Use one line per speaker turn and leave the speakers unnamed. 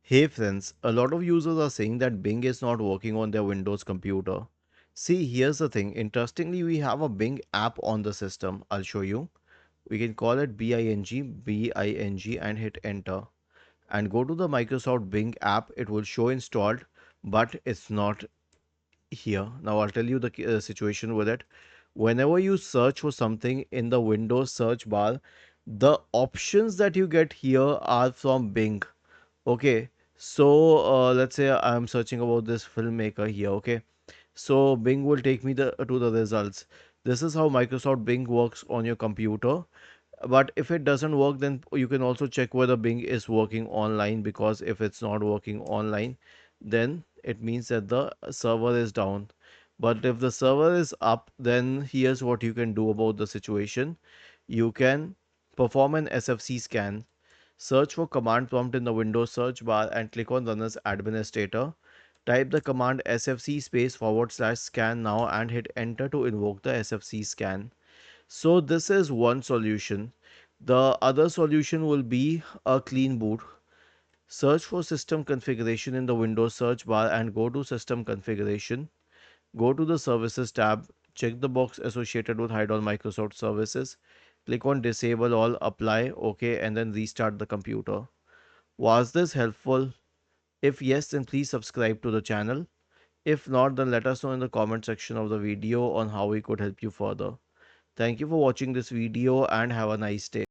Hey friends, a lot of users are saying that Bing is not working on their Windows computer. See, here's the thing. Interestingly, we have a Bing app on the system. I'll show you. We can call it Bing, and hit enter. And go to the Microsoft Bing app. It will show installed, but it's not here. Now I'll tell you the situation with it. Whenever you search for something in the Windows search bar, the options that you get here are from Bing. Okay, so let's say I'm searching about this filmmaker here. Okay, so Bing will take me to the results. This is how Microsoft Bing works on your computer. But if it doesn't work, then you can also check whether Bing is working online, because if it's not working online, then it means that the server is down. But if the server is up, then here's what you can do about the situation. You can perform an SFC scan. Search for command prompt in the Windows search bar and click on Run as Administrator. Type the command sfc /scan now and hit enter to invoke the SFC scan. So this is one solution. The other solution will be a clean boot. Search for system configuration in the Windows search bar and go to system configuration. Go to the services tab, check the box associated with hide all Microsoft services. Click on disable all, apply, OK, and then restart the computer. Was this helpful? If yes, then please subscribe to the channel. If not, then let us know in the comment section of the video on how we could help you further. Thank you for watching this video and have a nice day.